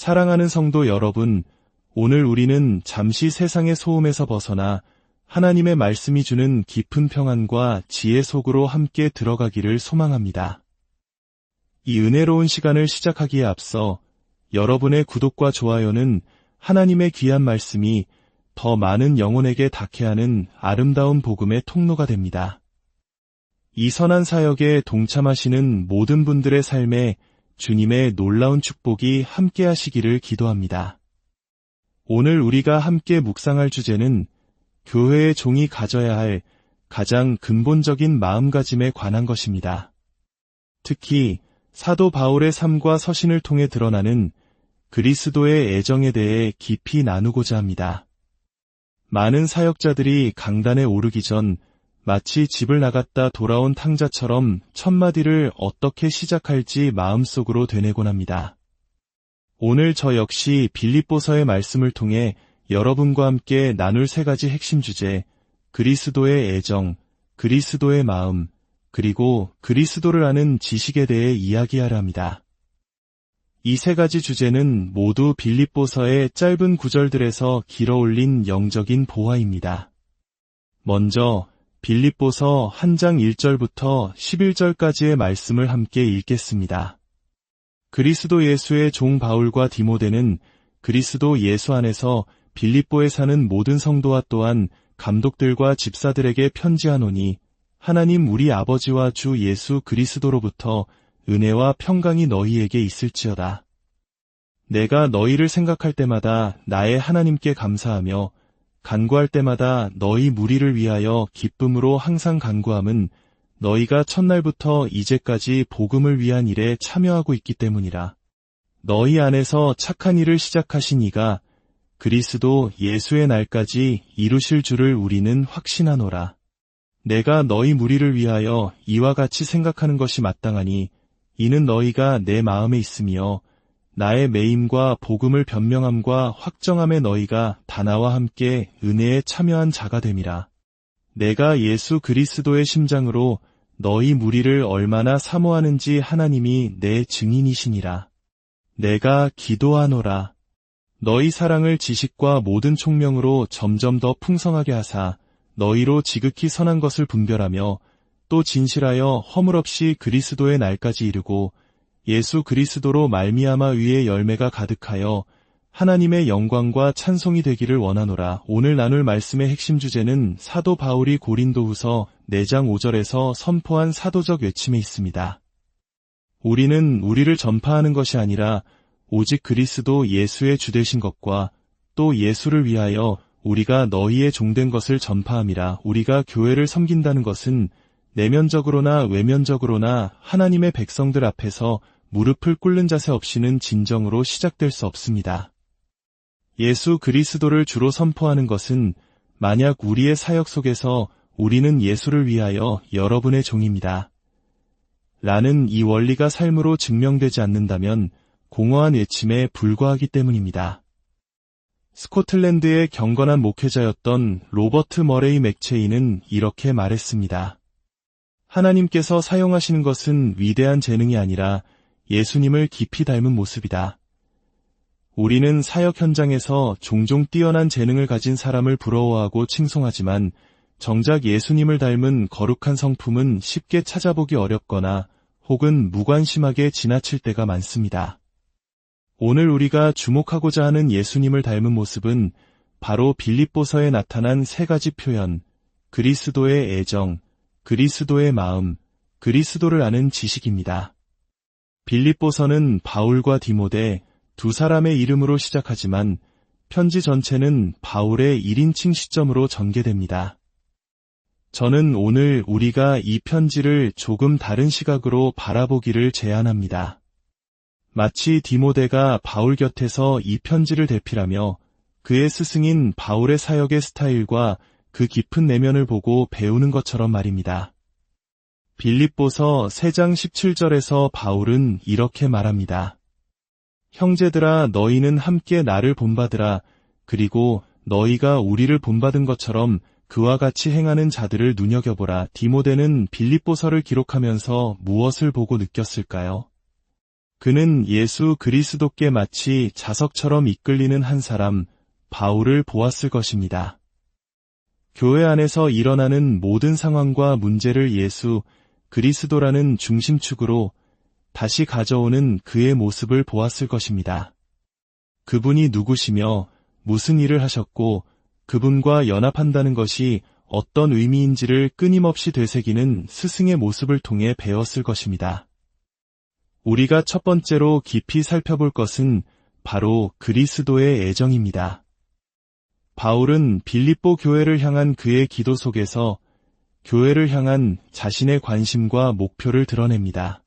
사랑하는 성도 여러분, 오늘 우리는 잠시 세상의 소음에서 벗어나 하나님의 말씀이 주는 깊은 평안과 지혜 속으로 함께 들어가기를 소망합니다. 이 은혜로운 시간을 시작하기에 앞서 여러분의 구독과 좋아요는 하나님의 귀한 말씀이 더 많은 영혼에게 닿게 하는 아름다운 복음의 통로가 됩니다. 이 선한 사역에 동참하시는 모든 분들의 삶에 주님의 놀라운 축복이 함께 하시기를 기도합니다. 오늘 우리가 함께 묵상할 주제는 교회의 종이 가져야 할 가장 근본적인 마음가짐에 관한 것입니다. 특히 사도 바울의 삶과 서신을 통해 드러나는 그리스도의 애정에 대해 깊이 나누고자 합니다. 많은 사역자들이 강단에 오르기 전 마치 집을 나갔다 돌아온 탕자처럼 첫마디를 어떻게 시작할지 마음속으로 되뇌곤 합니다. 오늘 저 역시 빌립보서의 말씀을 통해 여러분과 함께 나눌 세 가지 핵심 주제, 그리스도의 애정, 그리스도의 마음, 그리고 그리스도를 아는 지식에 대해 이야기하려 합니다. 이 세 가지 주제는 모두 빌립보서의 짧은 구절들에서 길어올린 영적인 보화입니다. 먼저 빌립보서 1장 1절부터 11절까지의 말씀을 함께 읽겠습니다. 그리스도 예수의 종 바울과 디모데는 그리스도 예수 안에서 빌립보에 사는 모든 성도와 또한 감독들과 집사들에게 편지하노니 하나님 우리 아버지와 주 예수 그리스도로부터 은혜와 평강이 너희에게 있을지어다. 내가 너희를 생각할 때마다 나의 하나님께 감사하며 간구할 때마다 너희 무리를 위하여 기쁨으로 항상 간구함은 너희가 첫날부터 이제까지 복음을 위한 일에 참여하고 있기 때문이라. 너희 안에서 착한 일을 시작하신 이가 그리스도 예수의 날까지 이루실 줄을 우리는 확신하노라. 내가 너희 무리를 위하여 이와 같이 생각하는 것이 마땅하니 이는 너희가 내 마음에 있으며 나의 매임과 복음을 변명함과 확정함에 너희가 다 나와 함께 은혜에 참여한 자가 됨이라. 내가 예수 그리스도의 심장으로 너희 무리를 얼마나 사모하는지 하나님이 내 증인이시니라. 내가 기도하노라. 너희 사랑을 지식과 모든 총명으로 점점 더 풍성하게 하사 너희로 지극히 선한 것을 분별하며 또 진실하여 허물 없이 그리스도의 날까지 이르고 예수 그리스도로 말미암아 위에 열매가 가득하여 하나님의 영광과 찬송이 되기를 원하노라. 오늘 나눌 말씀의 핵심 주제는 사도 바울이 고린도후서 4장 5절에서 선포한 사도적 외침에 있습니다. 우리는 우리를 전파하는 것이 아니라 오직 그리스도 예수의 주되신 것과 또 예수를 위하여 우리가 너희의 종된 것을 전파함이라. 우리가 교회를 섬긴다는 것은 내면적으로나 외면적으로나 하나님의 백성들 앞에서 무릎을 꿇는 자세 없이는 진정으로 시작될 수 없습니다. 예수 그리스도를 주로 선포하는 것은 만약 우리의 사역 속에서 우리는 예수를 위하여 여러분의 종입니다. 라는 이 원리가 삶으로 증명되지 않는다면 공허한 외침에 불과하기 때문입니다. 스코틀랜드의 경건한 목회자였던 로버트 머레이 맥체이는 이렇게 말했습니다. 하나님께서 사용하시는 것은 위대한 재능이 아니라 예수님을 깊이 닮은 모습이다. 우리는 사역 현장에서 종종 뛰어난 재능을 가진 사람을 부러워하고 칭송하지만 정작 예수님을 닮은 거룩한 성품은 쉽게 찾아보기 어렵거나 혹은 무관심하게 지나칠 때가 많습니다. 오늘 우리가 주목하고자 하는 예수님을 닮은 모습은 바로 빌립보서에 나타난 세 가지 표현, 그리스도의 애정, 그리스도의 마음, 그리스도를 아는 지식입니다. 빌립보서는 바울과 디모데 두 사람의 이름으로 시작하지만 편지 전체는 바울의 1인칭 시점으로 전개됩니다. 저는 오늘 우리가 이 편지를 조금 다른 시각으로 바라보기를 제안합니다. 마치 디모데가 바울 곁에서 이 편지를 대필하며 그의 스승인 바울의 사역의 스타일과 그 깊은 내면을 보고 배우는 것처럼 말입니다. 빌립보서 3장 17절에서 바울은 이렇게 말합니다. 형제들아 너희는 함께 나를 본받으라. 그리고 너희가 우리를 본받은 것처럼 그와 같이 행하는 자들을 눈여겨보라. 디모데는 빌립보서를 기록하면서 무엇을 보고 느꼈을까요? 그는 예수 그리스도께 마치 자석처럼 이끌리는 한 사람, 바울을 보았을 것입니다. 교회 안에서 일어나는 모든 상황과 문제를 예수 그리스도라는 중심축으로 다시 가져오는 그의 모습을 보았을 것입니다. 그분이 누구시며 무슨 일을 하셨고 그분과 연합한다는 것이 어떤 의미인지를 끊임없이 되새기는 스승의 모습을 통해 배웠을 것입니다. 우리가 첫 번째로 깊이 살펴볼 것은 바로 그리스도의 애정입니다. 바울은 빌립보 교회를 향한 그의 기도 속에서 교회를 향한 자신의 관심과 목표를 드러냅니다.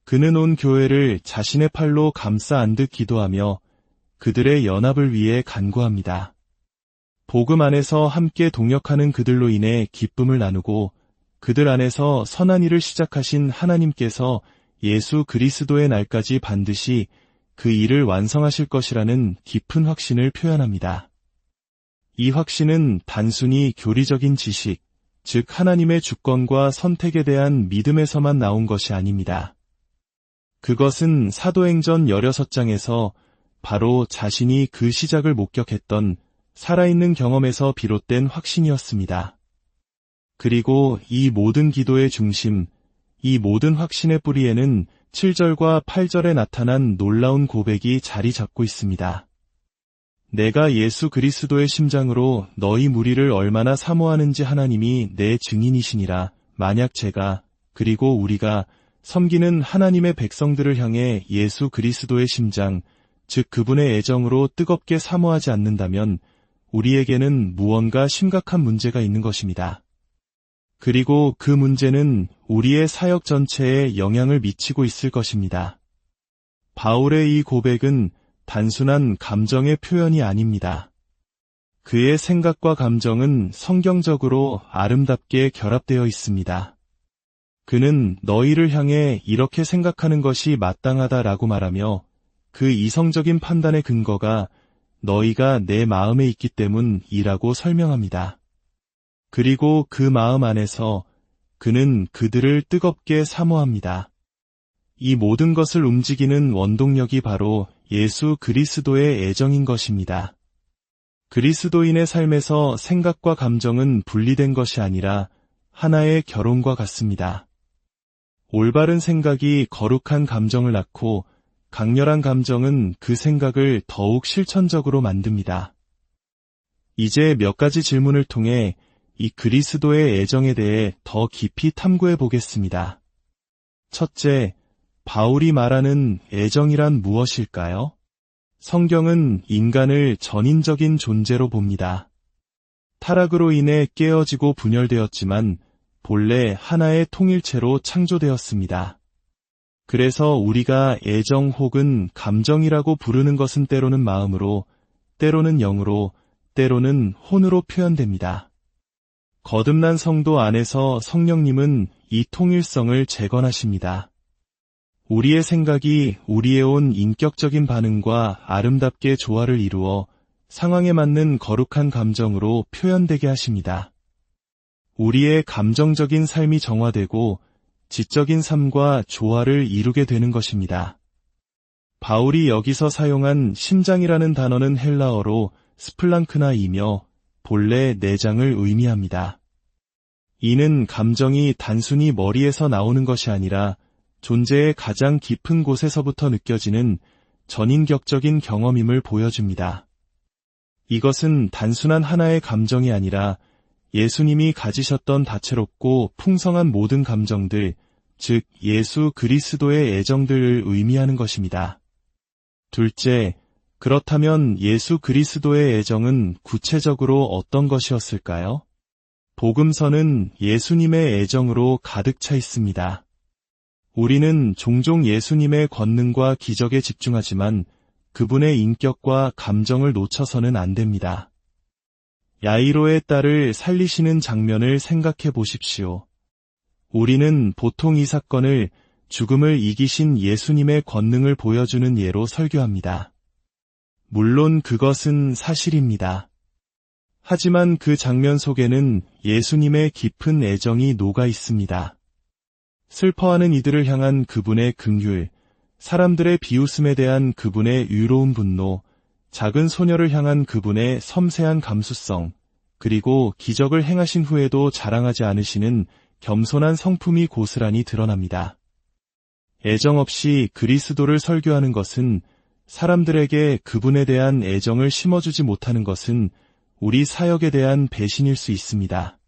그는 온 교회를 자신의 팔로 감싸 안듯 기도하며 그들의 연합을 위해 간구합니다. 복음 안에서 함께 동역하는 그들로 인해 기쁨을 나누고 그들 안에서 선한 일을 시작하신 하나님께서 예수 그리스도의 날까지 반드시 그 일을 완성하실 것이라는 깊은 확신을 표현합니다. 이 확신은 단순히 교리적인 지식, 즉 하나님의 주권과 선택에 대한 믿음에서만 나온 것이 아닙니다. 그것은 사도행전 16장에서 바로 자신이 그 시작을 목격했던 살아있는 경험에서 비롯된 확신이었습니다. 그리고 이 모든 기도의 중심, 이 모든 확신의 뿌리에는 7절과 8절에 나타난 놀라운 고백이 자리 잡고 있습니다. 내가 예수 그리스도의 심장으로 너희 무리를 얼마나 사모하는지 하나님이 내 증인이시니라. 만약 제가 그리고 우리가 섬기는 하나님의 백성들을 향해 예수 그리스도의 심장, 즉 그분의 애정으로 뜨겁게 사모하지 않는다면 우리에게는 무언가 심각한 문제가 있는 것입니다. 그리고 그 문제는 우리의 사역 전체에 영향을 미치고 있을 것입니다. 바울의 이 고백은 단순한 감정의 표현이 아닙니다. 그의 생각과 감정은 성경적으로 아름답게 결합되어 있습니다. 그는 너희를 향해 이렇게 생각하는 것이 마땅하다라고 말하며 그 이성적인 판단의 근거가 너희가 내 마음에 있기 때문이라고 설명합니다. 그리고 그 마음 안에서 그는 그들을 뜨겁게 사모합니다. 이 모든 것을 움직이는 원동력이 바로 예수 그리스도의 애정인 것입니다. 그리스도인의 삶에서 생각과 감정은 분리된 것이 아니라 하나의 결혼과 같습니다. 올바른 생각이 거룩한 감정을 낳고 강렬한 감정은 그 생각을 더욱 실천적으로 만듭니다. 이제 몇 가지 질문을 통해 이 그리스도의 애정에 대해 더 깊이 탐구해 보겠습니다. 첫째, 바울이 말하는 애정이란 무엇일까요? 성경은 인간을 전인적인 존재로 봅니다. 타락으로 인해 깨어지고 분열되었지만 본래 하나의 통일체로 창조되었습니다. 그래서 우리가 애정 혹은 감정이라고 부르는 것은 때로는 마음으로, 때로는 영으로, 때로는 혼으로 표현됩니다. 거듭난 성도 안에서 성령님은 이 통일성을 재건하십니다. 우리의 생각이 우리의 온 인격적인 반응과 아름답게 조화를 이루어 상황에 맞는 거룩한 감정으로 표현되게 하십니다. 우리의 감정적인 삶이 정화되고 지적인 삶과 조화를 이루게 되는 것입니다. 바울이 여기서 사용한 심장이라는 단어는 헬라어로 스플랑크나이며 본래 내장을 의미합니다. 이는 감정이 단순히 머리에서 나오는 것이 아니라 존재의 가장 깊은 곳에서부터 느껴지는 전인격적인 경험임을 보여줍니다. 이것은 단순한 하나의 감정이 아니라 예수님이 가지셨던 다채롭고 풍성한 모든 감정들, 즉 예수 그리스도의 애정들을 의미하는 것입니다. 둘째, 그렇다면 예수 그리스도의 애정은 구체적으로 어떤 것이었을까요? 복음서는 예수님의 애정으로 가득 차 있습니다. 우리는 종종 예수님의 권능과 기적에 집중하지만 그분의 인격과 감정을 놓쳐서는 안 됩니다. 야이로의 딸을 살리시는 장면을 생각해 보십시오. 우리는 보통 이 사건을 죽음을 이기신 예수님의 권능을 보여주는 예로 설교합니다. 물론 그것은 사실입니다. 하지만 그 장면 속에는 예수님의 깊은 애정이 녹아 있습니다. 슬퍼하는 이들을 향한 그분의 긍휼, 사람들의 비웃음에 대한 그분의 유로운 분노, 작은 소녀를 향한 그분의 섬세한 감수성, 그리고 기적을 행하신 후에도 자랑하지 않으시는 겸손한 성품이 고스란히 드러납니다. 애정 없이 그리스도를 설교하는 것은, 사람들에게 그분에 대한 애정을 심어주지 못하는 것은 우리 사역에 대한 배신일 수 있습니다.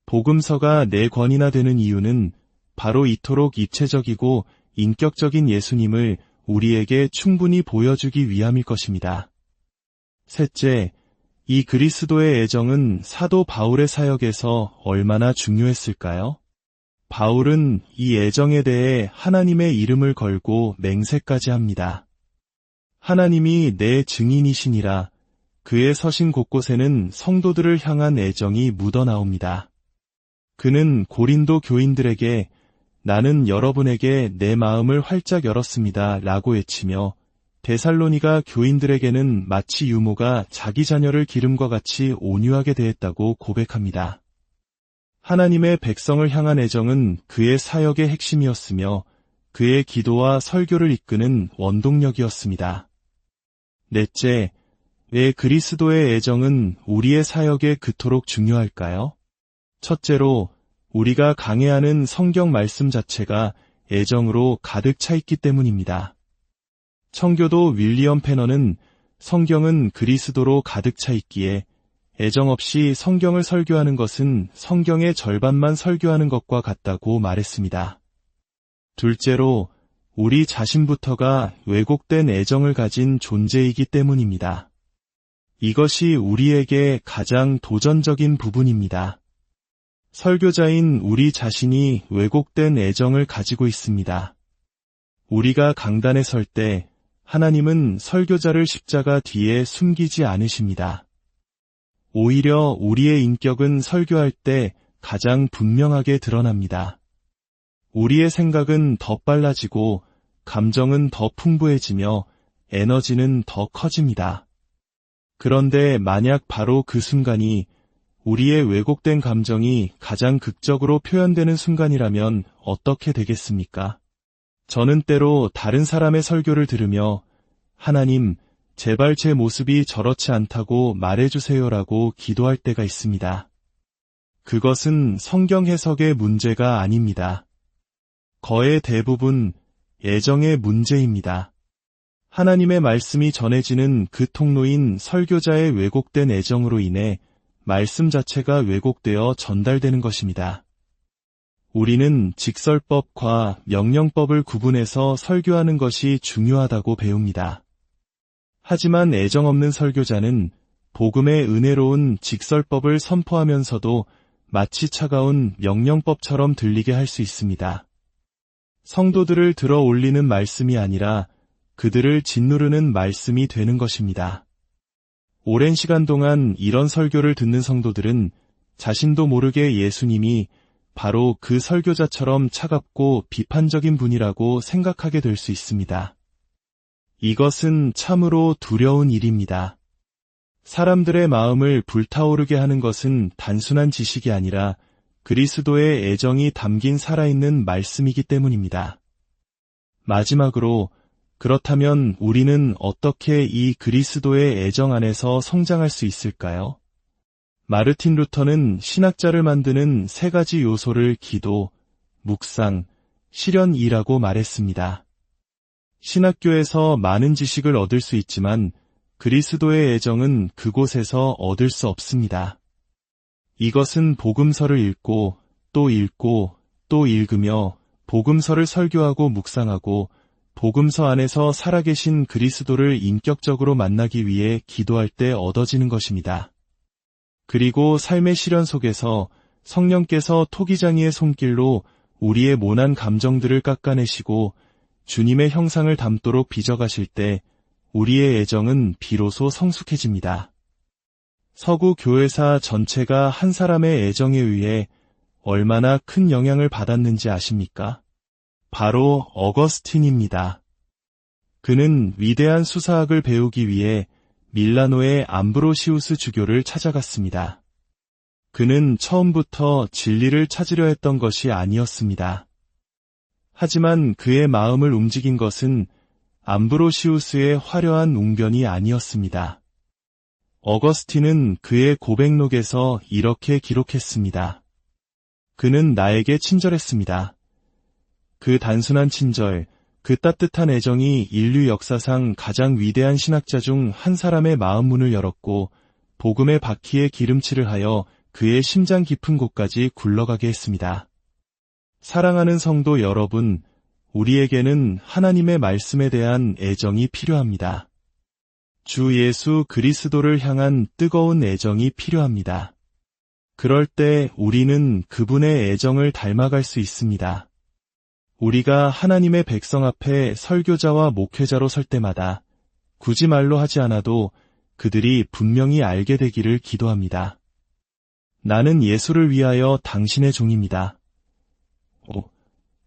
복음서가 4권이나 되는 이유는 바로 이토록 입체적이고 인격적인 예수님을 우리에게 충분히 보여주기 위함일 것입니다. 셋째, 이 그리스도의 애정은 사도 바울의 사역에서 얼마나 중요했을까요? 바울은 이 애정에 대해 하나님의 이름을 걸고 맹세까지 합니다. 하나님이 내 증인이시니라. 그의 서신 곳곳에는 성도들을 향한 애정이 묻어나옵니다. 그는 고린도 교인들에게 나는 여러분에게 내 마음을 활짝 열었습니다 라고 외치며 데살로니가 교인들에게는 마치 유모가 자기 자녀를 기름과 같이 온유하게 대했다고 고백합니다. 하나님의 백성을 향한 애정은 그의 사역의 핵심이었으며 그의 기도와 설교를 이끄는 원동력이었습니다. 넷째, 왜 그리스도의 애정은 우리의 사역에 그토록 중요할까요? 첫째로, 우리가 강해하는 성경 말씀 자체가 애정으로 가득 차 있기 때문입니다. 청교도 윌리엄 패너는 성경은 그리스도로 가득 차 있기에 애정 없이 성경을 설교하는 것은 성경의 절반만 설교하는 것과 같다고 말했습니다. 둘째로, 우리 자신부터가 왜곡된 애정을 가진 존재이기 때문입니다. 이것이 우리에게 가장 도전적인 부분입니다. 설교자인 우리 자신이 왜곡된 애정을 가지고 있습니다. 우리가 강단에 설 때 하나님은 설교자를 십자가 뒤에 숨기지 않으십니다. 오히려 우리의 인격은 설교할 때 가장 분명하게 드러납니다. 우리의 생각은 더 빨라지고 감정은 더 풍부해지며 에너지는 더 커집니다. 그런데 만약 바로 그 순간이 우리의 왜곡된 감정이 가장 극적으로 표현되는 순간이라면 어떻게 되겠습니까? 저는 때로 다른 사람의 설교를 들으며 하나님, 제발 제 모습이 저렇지 않다고 말해주세요라고 기도할 때가 있습니다. 그것은 성경 해석의 문제가 아닙니다. 거의 대부분 애정의 문제입니다. 하나님의 말씀이 전해지는 그 통로인 설교자의 왜곡된 애정으로 인해 말씀 자체가 왜곡되어 전달되는 것입니다. 우리는 직설법과 명령법을 구분해서 설교하는 것이 중요하다고 배웁니다. 하지만 애정 없는 설교자는 복음의 은혜로운 직설법을 선포하면서도 마치 차가운 명령법처럼 들리게 할 수 있습니다. 성도들을 들어 올리는 말씀이 아니라 그들을 짓누르는 말씀이 되는 것입니다. 오랜 시간 동안 이런 설교를 듣는 성도들은 자신도 모르게 예수님이 바로 그 설교자처럼 차갑고 비판적인 분이라고 생각하게 될 수 있습니다. 이것은 참으로 두려운 일입니다. 사람들의 마음을 불타오르게 하는 것은 단순한 지식이 아니라 그리스도의 애정이 담긴 살아있는 말씀이기 때문입니다. 마지막으로, 그렇다면 우리는 어떻게 이 그리스도의 애정 안에서 성장할 수 있을까요? 마르틴 루터는 신학자를 만드는 3가지 요소를 기도, 묵상, 실현이라고 말했습니다. 신학교에서 많은 지식을 얻을 수 있지만 그리스도의 애정은 그곳에서 얻을 수 없습니다. 이것은 복음서를 읽고 또 읽고 또 읽으며 복음서를 설교하고 묵상하고 복음서 안에서 살아계신 그리스도를 인격적으로 만나기 위해 기도할 때 얻어지는 것입니다. 그리고 삶의 실현 속에서 성령께서 토기장이의 손길로 우리의 모난 감정들을 깎아내시고 주님의 형상을 담도록 빚어가실 때 우리의 애정은 비로소 성숙해집니다. 서구 교회사 전체가 한 사람의 애정에 의해 얼마나 큰 영향을 받았는지 아십니까? 바로 어거스틴입니다. 그는 위대한 수사학을 배우기 위해 밀라노의 암브로시우스 주교를 찾아갔습니다. 그는 처음부터 진리를 찾으려 했던 것이 아니었습니다. 하지만 그의 마음을 움직인 것은 암브로시우스의 화려한 웅변이 아니었습니다. 어거스틴은 그의 고백록에서 이렇게 기록했습니다. 그는 나에게 친절했습니다. 그 단순한 친절, 그 따뜻한 애정이 인류 역사상 가장 위대한 신학자 중 한 사람의 마음 문을 열었고 복음의 바퀴에 기름칠을 하여 그의 심장 깊은 곳까지 굴러가게 했습니다. 사랑하는 성도 여러분, 우리에게는 하나님의 말씀에 대한 애정이 필요합니다. 주 예수 그리스도를 향한 뜨거운 애정이 필요합니다. 그럴 때 우리는 그분의 애정을 닮아갈 수 있습니다. 우리가 하나님의 백성 앞에 설교자와 목회자로 설 때마다 굳이 말로 하지 않아도 그들이 분명히 알게 되기를 기도합니다. 나는 예수를 위하여 당신의 종입니다.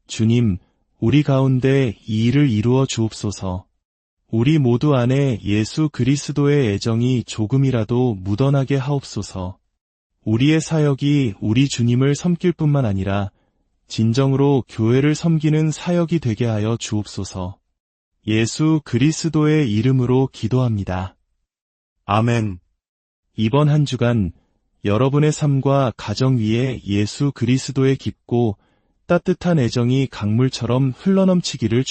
주님, 우리 가운데 이 일을 이루어 주옵소서. 우리 모두 안에 예수 그리스도의 애정이 조금이라도 묻어나게 하옵소서. 우리의 사역이 우리 주님을 섬길 뿐만 아니라 진정으로 교회를 섬기는 사역이 되게 하여 주옵소서. 예수 그리스도의 이름으로 기도합니다. 아멘. 이번 한 주간 여러분의 삶과 가정 위에 예수 그리스도의 깊고 따뜻한 애정이 강물처럼 흘러넘치기를